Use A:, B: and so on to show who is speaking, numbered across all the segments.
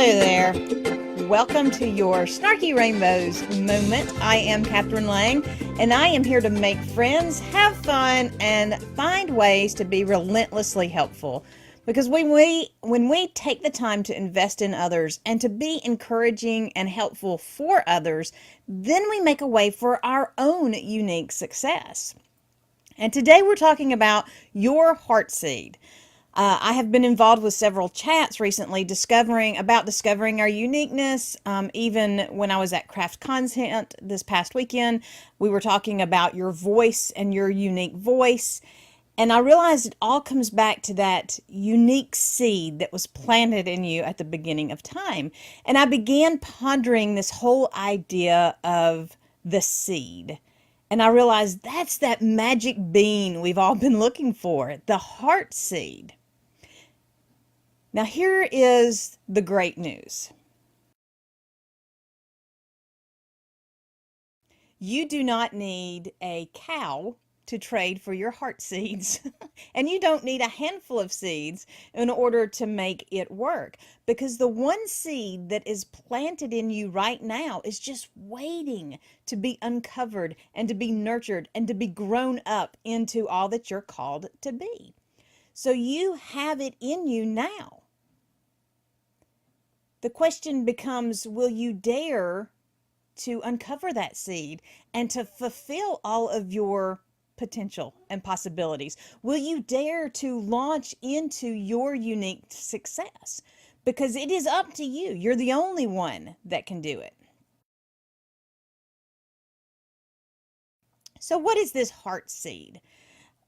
A: Hello there. Welcome to your Snarky Rainbows moment. I am Catherine Lang, and I am here to make friends, have fun, and find ways to be relentlessly helpful. Because when we take the time to invest in others and to be encouraging and helpful for others, then we make a way for our own unique success. And today we're talking about your heart seed. I have been involved with several chats recently discovering our uniqueness. Even when I was at Craft Content this past weekend, we were talking about your voice and your unique voice. And I realized it all comes back to that unique seed that was planted in you at the beginning of time. And I began pondering this whole idea of the seed. And I realized that's that magic bean we've all been looking for, the heart seed. Now, here is the great news. You do not need a cow to trade for your heart seeds, and you don't need a handful of seeds in order to make it work, because the one seed that is planted in you right now is just waiting to be uncovered and to be nurtured and to be grown up into all that you're called to be. So you have it in you now. The question becomes, will you dare to uncover that seed and to fulfill all of your potential and possibilities? Will you dare to launch into your unique success? Because it is up to you. You're the only one that can do it. So what is this heart seed?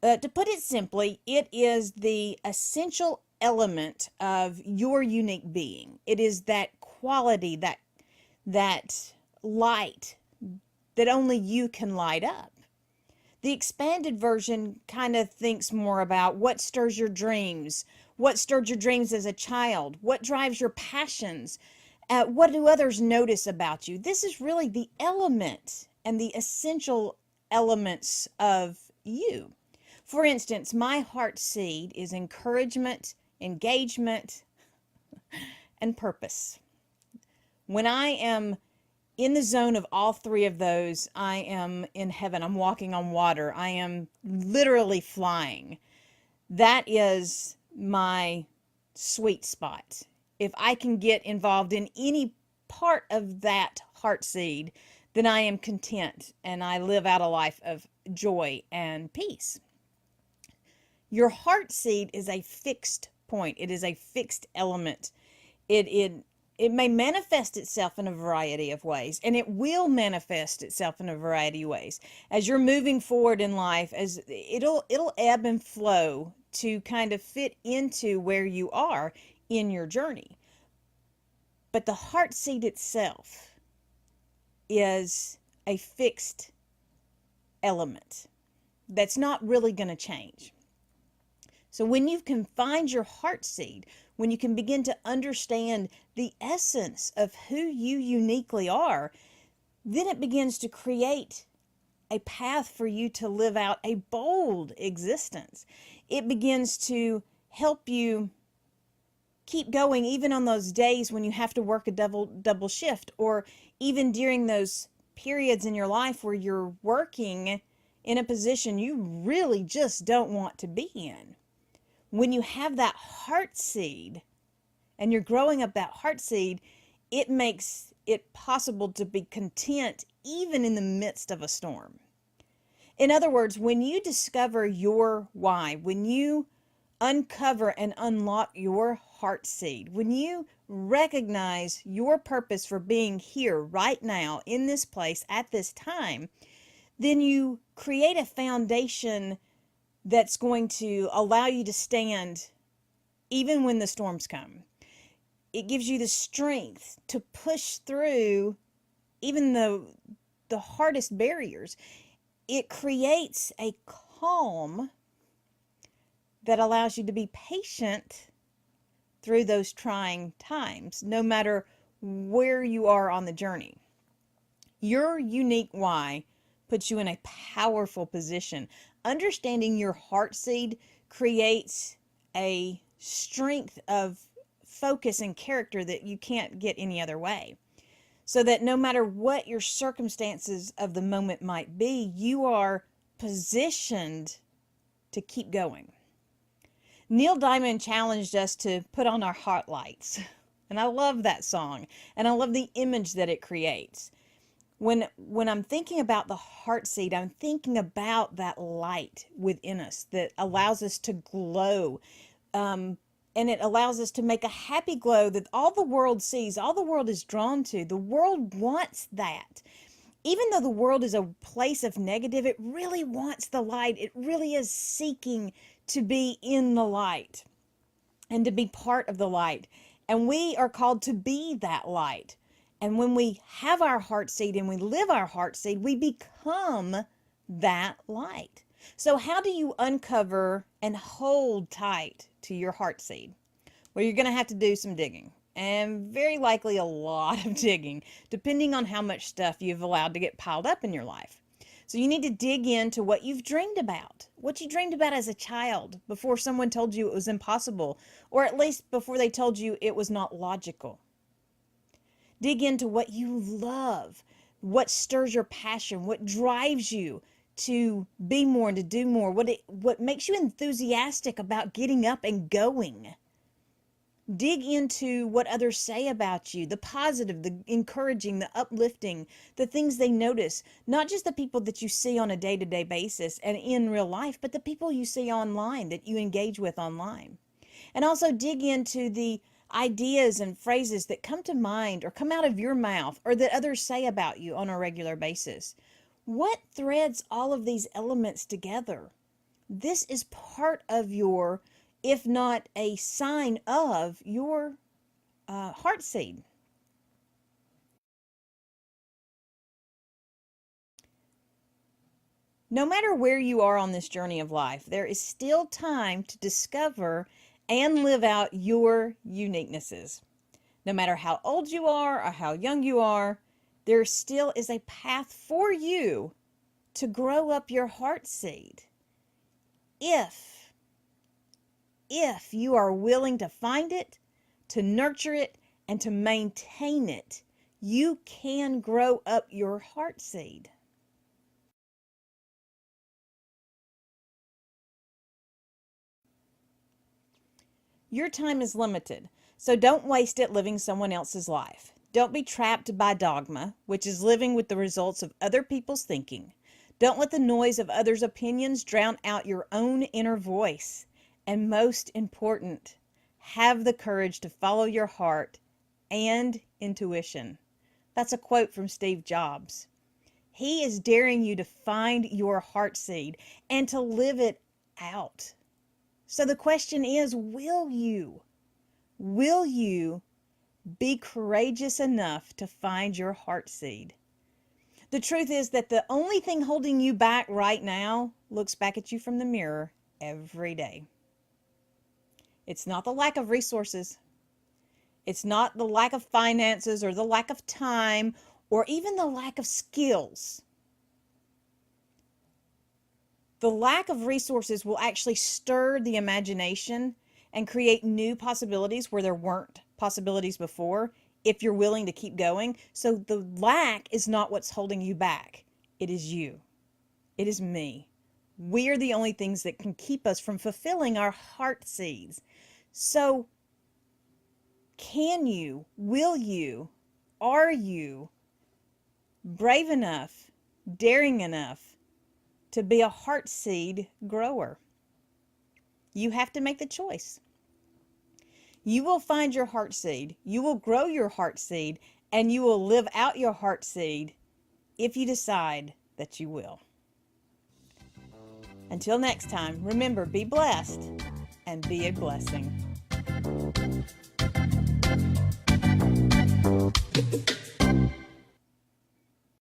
A: To put it simply, it is the essential element of your unique being. It is that quality, that light that only you can light up. The expanded version kind of thinks more about what stirs your dreams, what stirred your dreams as a child, what drives your passions, what do others notice about you. This is really the element and the essential elements of you. For instance, my heart seed is encouragement, engagement, and purpose. When I am in the zone of all three of those, I am in heaven. I'm walking on water. I am literally flying. That is my sweet spot. If I can get involved in any part of that heart seed, then I am content and I live out a life of joy and peace. Your heart seed is a fixed point. It is a fixed element. It may manifest itself in a variety of ways, and it will manifest itself in a variety of ways. As you're moving forward in life, as it'll ebb and flow to kind of fit into where you are in your journey. But the heart seed itself is a fixed element that's not really going to change. So when you can find your heart seed, when you can begin to understand the essence of who you uniquely are, then it begins to create a path for you to live out a bold existence. It begins to help you keep going even on those days when you have to work a double shift, or even during those periods in your life where you're working in a position you really just don't want to be in. When you have that heart seed and you're growing up that heart seed, it makes it possible to be content even in the midst of a storm. In other words, when you discover your why, when you uncover and unlock your heart seed, when you recognize your purpose for being here right now in this place at this time, then you create a foundation that's going to allow you to stand even when the storms come. It gives you the strength to push through even the hardest barriers. It creates a calm that allows you to be patient through those trying times, no matter where you are on the journey. Your unique why puts you in a powerful position. Understanding your heart seed creates a strength of focus and character that you can't get any other way. So that no matter what your circumstances of the moment might be, you are positioned to keep going. Neil Diamond challenged us to put on our heart lights. And I love that song. And I love the image that it creates. When I'm thinking about the heart seed, I'm thinking about that light within us that allows us to glow. And it allows us to make a happy glow that all the world sees, all the world is drawn to. The world wants that. Even though the world is a place of negative, it really wants the light. It really is seeking to be in the light and to be part of the light. And we are called to be that light. And when we have our heart seed and we live our heart seed, we become that light. So how do you uncover and hold tight to your heart seed? Well, you're going to have to do some digging, and very likely a lot of digging, depending on how much stuff you've allowed to get piled up in your life. So you need to dig into what you've dreamed about, what you dreamed about as a child before someone told you it was impossible, or at least before they told you it was not logical. Dig into what you love, what stirs your passion, what drives you to be more and to do more, what makes you enthusiastic about getting up and going. Dig into what others say about you, the positive, the encouraging, the uplifting, the things they notice, not just the people that you see on a day-to-day basis and in real life, but the people you see online that you engage with online. And also dig into the ideas and phrases that come to mind or come out of your mouth or that others say about you on a regular basis. What threads all of these elements together? This is part of your, if not a sign of, your heart seed. No matter where you are on this journey of life, there is still time to discover and live out your uniquenesses. No matter how old you are or how young you are, there still is a path for you to grow up your heart seed. If you are willing to find it, to nurture it, and to maintain it, you can grow up your heart seed. Your time is limited, so don't waste it living someone else's life. Don't be trapped by dogma, which is living with the results of other people's thinking. Don't let the noise of others' opinions drown out your own inner voice. And most important, have the courage to follow your heart and intuition. That's a quote from Steve Jobs. He is daring you to find your heart seed and to live it out. So the question is, will you be courageous enough to find your heart seed? The truth is that the only thing holding you back right now looks back at you from the mirror every day. It's not the lack of resources. It's not the lack of finances or the lack of time or even the lack of skills. The lack of resources will actually stir the imagination and create new possibilities where there weren't possibilities before if you're willing to keep going. So the lack is not what's holding you back. It is you. It is me. We are the only things that can keep us from fulfilling our heart seeds. So can you, will you, are you brave enough, daring enough to be a heart seed grower? You have to make the choice. You will find your heart seed, you will grow your heart seed, and you will live out your heart seed if you decide that you will. Until next time, remember, be blessed and be a blessing.